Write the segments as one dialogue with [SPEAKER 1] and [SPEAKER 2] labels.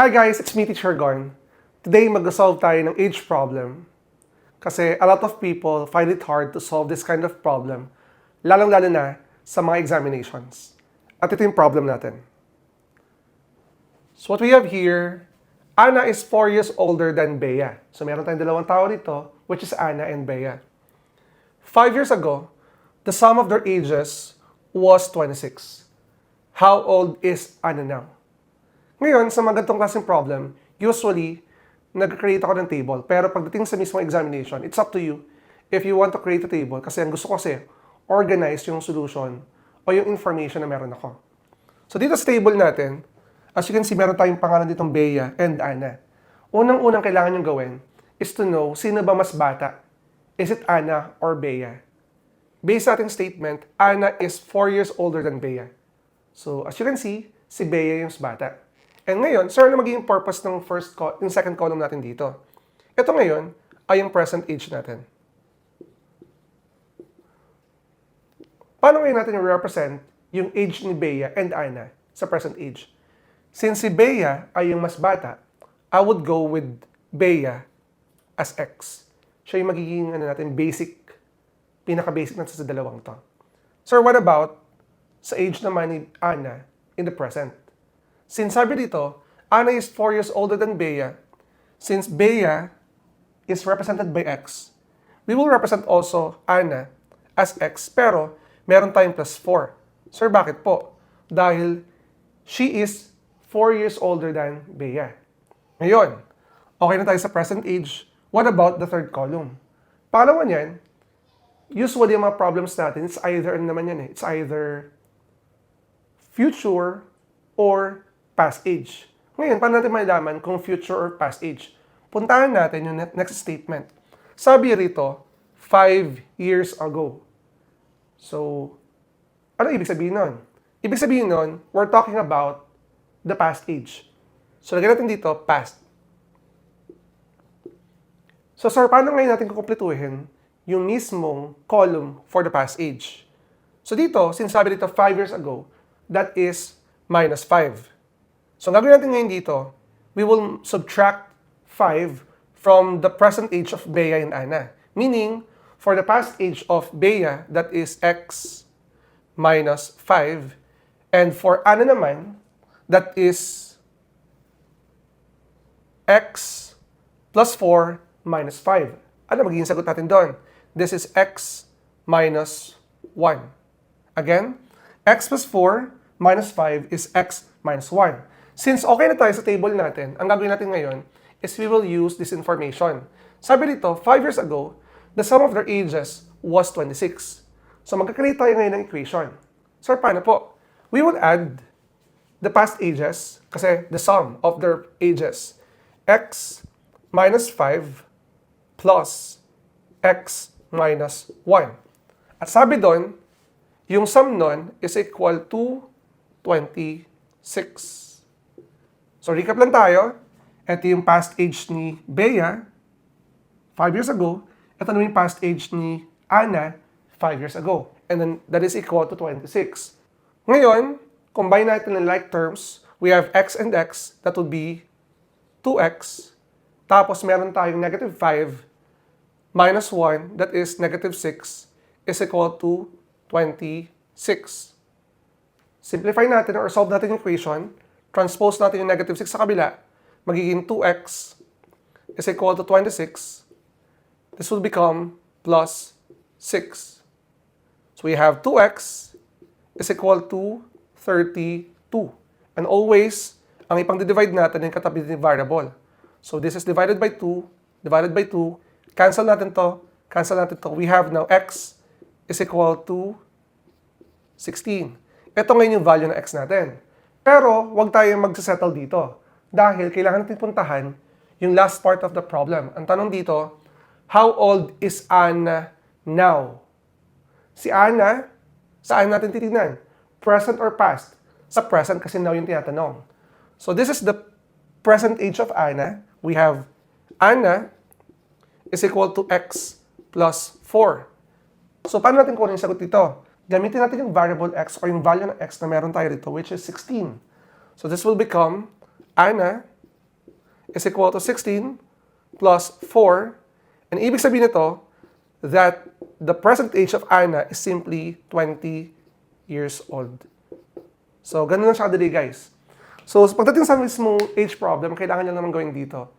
[SPEAKER 1] Hi guys, it's me, Teacher Gon. Today, mag-solve tayo ng age problem. Kasi a lot of people find it hard to solve this kind of problem, lalong-lalo na sa mga examinations. At ito yung problem natin. So what we have here, Anna is 4 years older than Bea. So meron tayong dalawang tao dito, which is Anna and Bea. 5 years ago, the sum of their ages was 26. How old is Anna now? Ngayon, sa mga ganitong klaseng problem, usually, nag-create ako ng table. Pero pagdating sa mismong examination, it's up to you if you want to create a table. Kasi ang gusto ko kasi, organize yung solution o yung information na meron ako. So dito sa table natin, as you can see, meron tayong pangalan ditong Bea and Anna. Unang-unang kailangan nyo gawin is to know sino ba mas bata. Is it Anna or Bea? Based sa ating statement, Anna is 4 years older than Bea. So as you can see, si Bea yung mas bata. And ngayon, sir, ano magiging purpose ng second column natin dito? Ito ngayon ay yung present age natin. Paano ngayon natin i-represent yung age ni Bea and Anna sa present age? Since si Bea ay yung mas bata, I would go with Bea as X. Siya yung magiging basic, pinaka-basic natin sa dalawang to. Sir, what about sa age naman ni Anna in the present? Since sabi dito, Anna is 4 years older than Bea, since Bea is represented by X, we will represent also Anna as X, pero meron tayong plus 4. Sir, bakit po? Dahil she is 4 years older than Bea. Ngayon, okay na tayo sa present age. What about the third column? Pangalawa niyan, usually yung mga problems natin, it's either it's either future or past age. Ngayon, paano natin malalaman kung future or past age? Puntahan natin yung next statement. Sabi rito, 5 years ago. So, ano ibig sabihin nun? Ibig sabihin nun, we're talking about the past age. So, lagyan natin dito, past. So, sir, paano ngayon natin kukumpletuhin yung mismong column for the past age? So, dito, since sabi dito 5 years ago, that is minus 5. So, ang gagawin natin ngayon dito, we will subtract 5 from the present age of Bea and Anna. Meaning, for the past age of Bea, that is X minus 5. And for Anna naman, that is X plus 4 minus 5. Ano magiging sagot natin doon? This is X minus 1. Again, X plus 4 minus 5 is X minus 1. Since okay na tayo sa table natin, ang gagawin natin ngayon is we will use this information. Sabi dito, 5 years ago, the sum of their ages was 26. So magkakreate tayo ngayon ng equation. Sir, paano po? We will add the past ages, kasi the sum of their ages, X minus 5 plus X minus 1. At sabi doon, yung sum nun is equal to 26. So, recap lang tayo. Ito yung past age ni Bea, 5 years ago. Ito naman yung past age ni Anna, 5 years ago. And then, that is equal to 26. Ngayon, combine natin ng like terms. We have x and x. That would be 2x. Tapos, meron tayong negative 5 minus 1, that is negative 6, is equal to 26. Simplify natin or solve natin yung equation. Transpose natin yung negative 6 sa kabila, magiging 2x is equal to 26. This will become plus 6. So we have 2x is equal to 32. And always, ang ipang-divide natin yung katabi ng variable. So this is divided by 2, cancel natin to. We have now x is equal to 16. Ito ngayon yung value ng x natin. Pero, huwag tayong magsasettle dito. Dahil kailangan natin puntahan yung last part of the problem. Ang tanong dito, how old is Anna now? Si Anna, saan natin titignan? Present or past? Sa present kasi now yung tinatanong. So, this is the present age of Anna. We have Anna is equal to x plus 4. So, paano natin kunin yung sagot dito? Gamitin natin yung variable x or yung value ng x na meron tayo dito, which is 16. So this will become Anna is equal to 16 plus 4. And ibig sabihin nito that the present age of Anna is simply 20 years old. So, ganun lang siya kadali, guys. So, pagdating sa mismo age problem, kailangan nyo naman gawin dito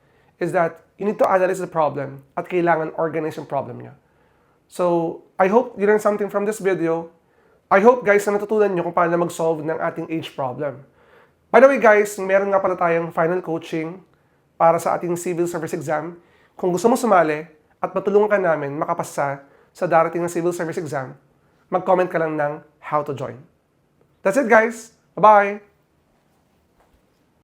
[SPEAKER 1] is that you need to analyze the problem at kailangan organize yung problem nyo. So, I hope you learned something from this video. I hope, guys, na natutunan nyo kung paano mag-solve ng ating age problem. By the way, guys, meron nga pala tayong final coaching para sa ating civil service exam. Kung gusto mo sumali at matulungan ka namin makapasa sa darating na civil service exam, mag-comment ka lang ng how to join. That's it, guys. Bye-bye!